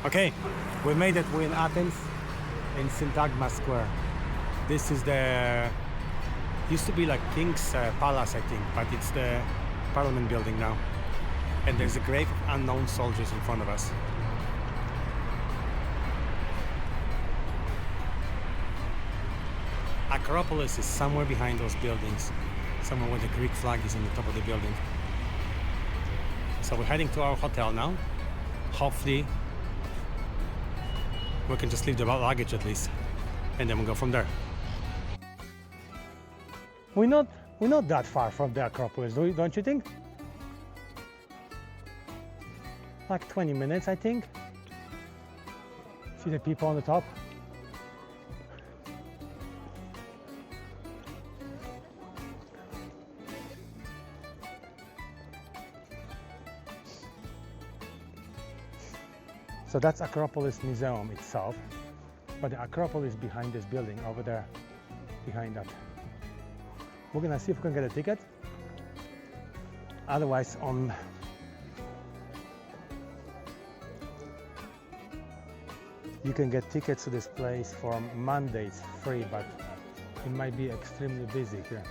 Okay, we made it. We're in Athens, in Syntagma Square. This is the used to be like King's Palace, I think, but it's the Parliament building now. And there's a grave of unknown soldiers in front of us. Acropolis is somewhere behind those buildings, somewhere where the Greek flag is on the top of the building. So we're heading to our hotel now. Hopefully we can just leave the luggage at least, and then we'll go from there. We're not that far from the Acropolis, don't you think? Like 20 minutes, I think. See the people on the top? So that's Acropolis Museum itself, but the Acropolis is behind this building over there, behind that. We're gonna see if we can get a ticket. Otherwise, you can get tickets to this place for Monday. It's free, but it might be extremely busy here.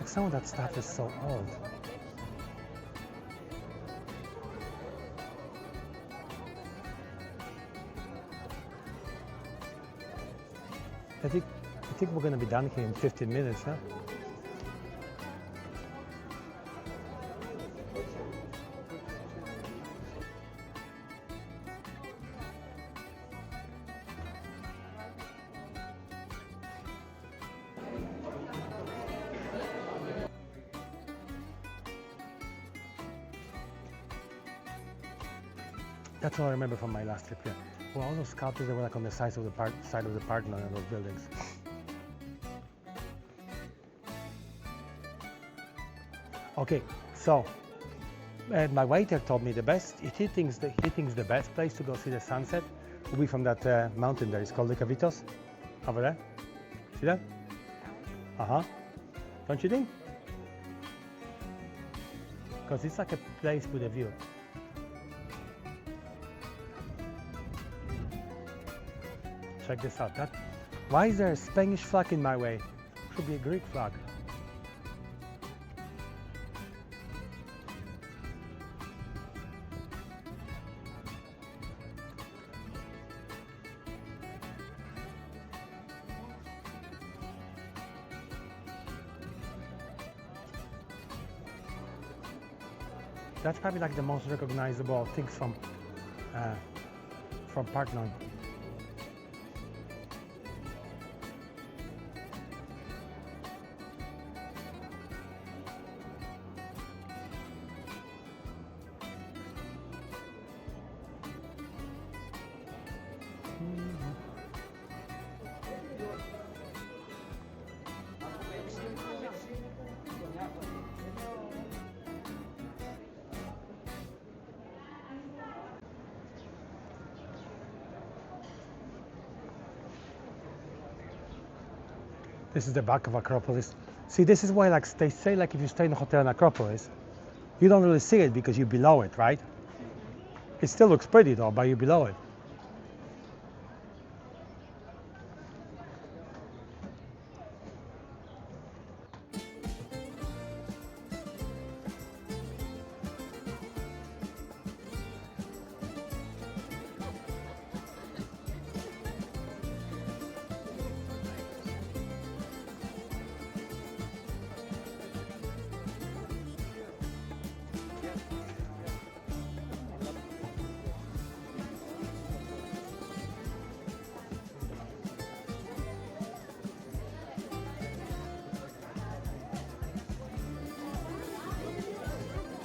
Some of that stuff is so old. I think we're gonna be done here in 15 minutes, huh? That's all I remember from my last trip here. Well, all those sculptures that were like on the sides of the side of the Parthenon and those buildings. Okay, so my waiter told me he thinks the best place to go see the sunset will be from that mountain there. It's called the Cavitos, over there. See that? Don't you think? Because it's like a place with a view. Check this out. Why is there a Spanish flag in my way? Should be a Greek flag. That's probably like the most recognizable things from Parthenon. This is the back of Acropolis. See, this is why they say if you stay in a hotel in Acropolis, you don't really see it because you're below it, right? It still looks pretty though, but you're below it.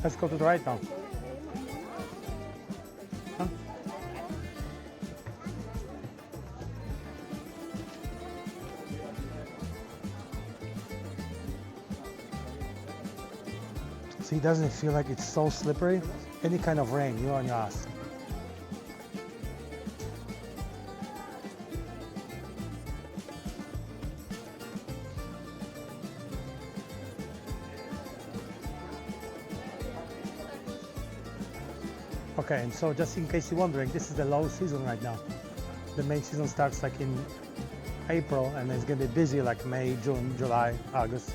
Let's go to the right now. Huh? See, doesn't it feel like it's so slippery? Any kind of rain, you're on your ass. Okay, and so just in case you're wondering, this is the low season right now. The main season starts like in April, and it's gonna be busy like May, June, July, August.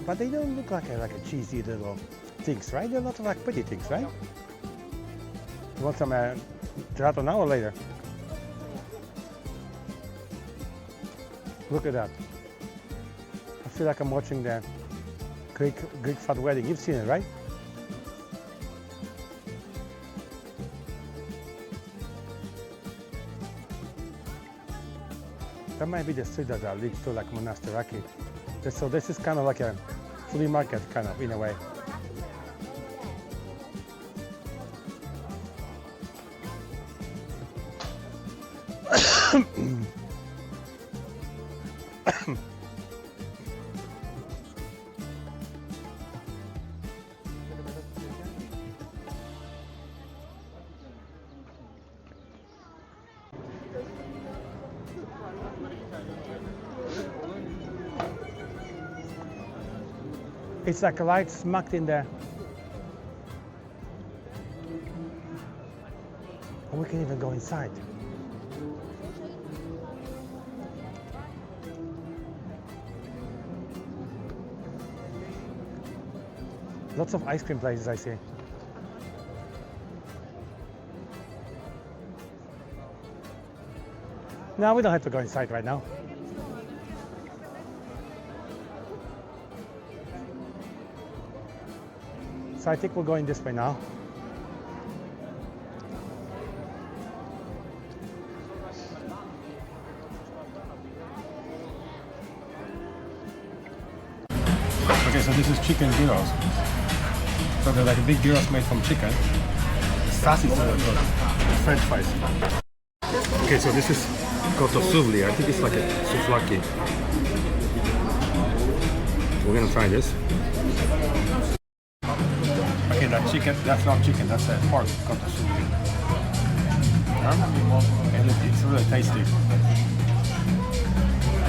But they don't look like a cheesy little things, right? They're not like pretty things, right? You want some gelato now or later? Look at that. I feel like I'm watching the Greek fat wedding. You've seen it, right? That might be the street that leads to like Monastiraki. So this is kind of like a flea market, kind of, in a way. It's like a light smacked in there. Or we can even go inside. Lots of ice cream places, I see. No, we don't have to go inside right now. So I think we're going this way now. Okay, so this is chicken gyros. So they're like big gyros made from chicken. Sausage is really good. French fries. Okay, so this is kotosuvli. I think it's like a souvlaki. We're gonna try this. Okay, that chicken, that's not chicken, that's pork kotosuvli. And it's really tasty.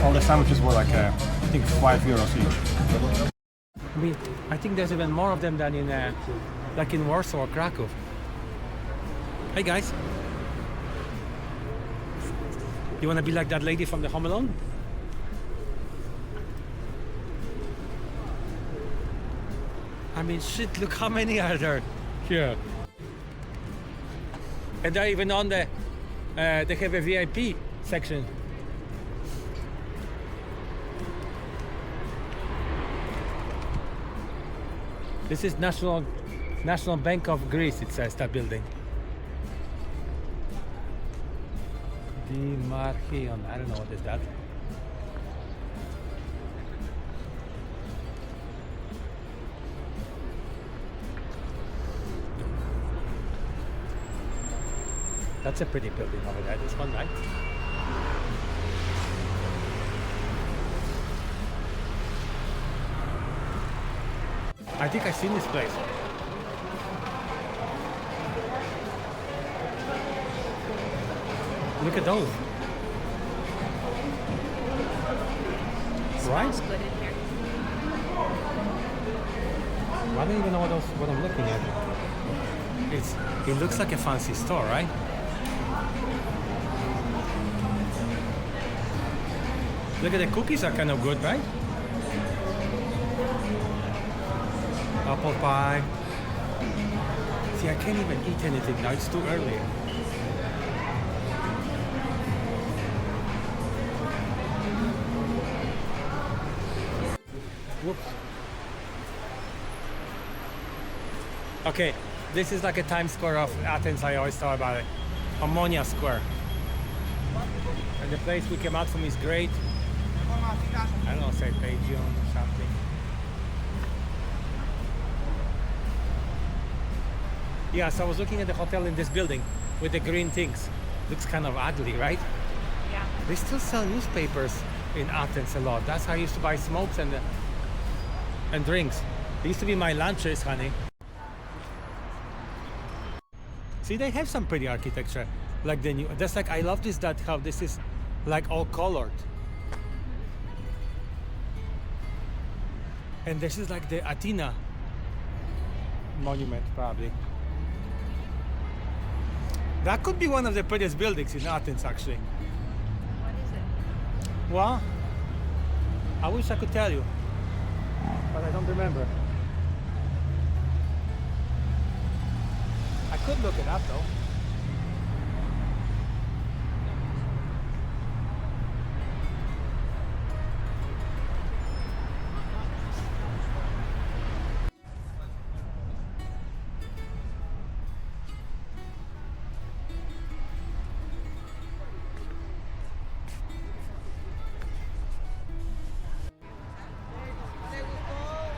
All the sandwiches were like, I think, €5 each. I mean, I think there's even more of them than in, like in Warsaw or Krakow. Hey guys. You wanna be like that lady from the Home Alone? I mean, shit, look how many are there here. And they're even on the, they have a VIP section. This is National Bank of Greece, it says, that building. Dimarchion, I don't know what is that. That's a pretty building over there, this one, right? I think I've seen this place. Look at those. Right? Good in here. I don't even know what I'm looking at. It looks like a fancy store, right? Look at the cookies are kind of good, right? Apple pie. See, I can't even eat anything now. It's too early. Whoops. Okay, this is like a Times Square of Athens. I always thought about it. Ammonia Square. And the place we came out from is great. I don't know, say Pagion or something. Yeah, so I was looking at the hotel in this building with the green things. Looks kind of ugly, right? Yeah. They still sell newspapers in Athens a lot. That's how I used to buy smokes and drinks. They used to be my lunches, honey. See, they have some pretty architecture, like the new. That's like I love this. That how this is, like all colored. And this is like the Athena monument, probably. That could be one of the prettiest buildings in Athens, actually. What is it? Well, I wish I could tell you, but I don't remember. I could look it up though.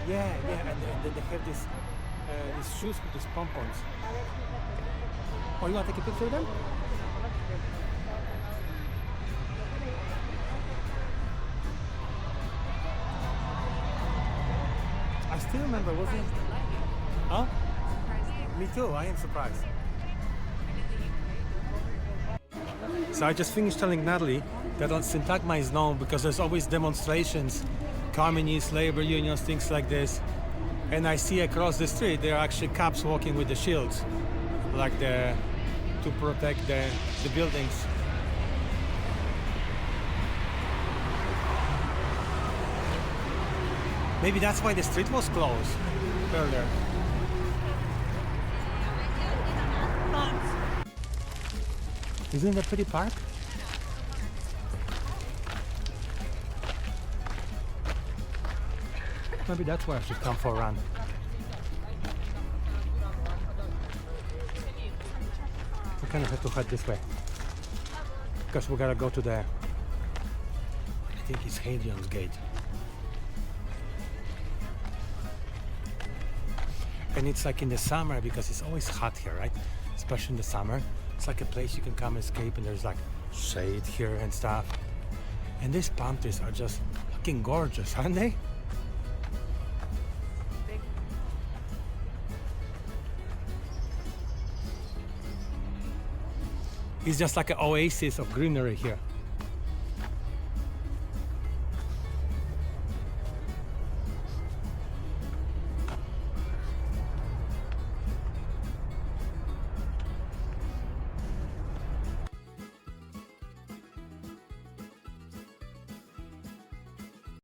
Yeah, and then they have these shoes with these pompons. Oh, you want to take a picture of them? I still remember, wasn't it? Huh? Me too, I am surprised. So I just finished telling Natalie that Syntagma is known because there's always demonstrations, communists, labor unions, things like this. And I see across the street there are actually cops walking with the shields, like to protect the buildings. Maybe that's why the street was closed earlier. Isn't it a pretty park? Maybe that's where I should come for a run. We kind of have to head this way because we gotta go to the, I think it's Hadrian's Gate. And it's like in the summer because it's always hot here, right? Especially in the summer. It's like a place you can come escape and there's like shade here and stuff. And these palm trees are just fucking gorgeous, aren't they? It's just like an oasis of greenery here.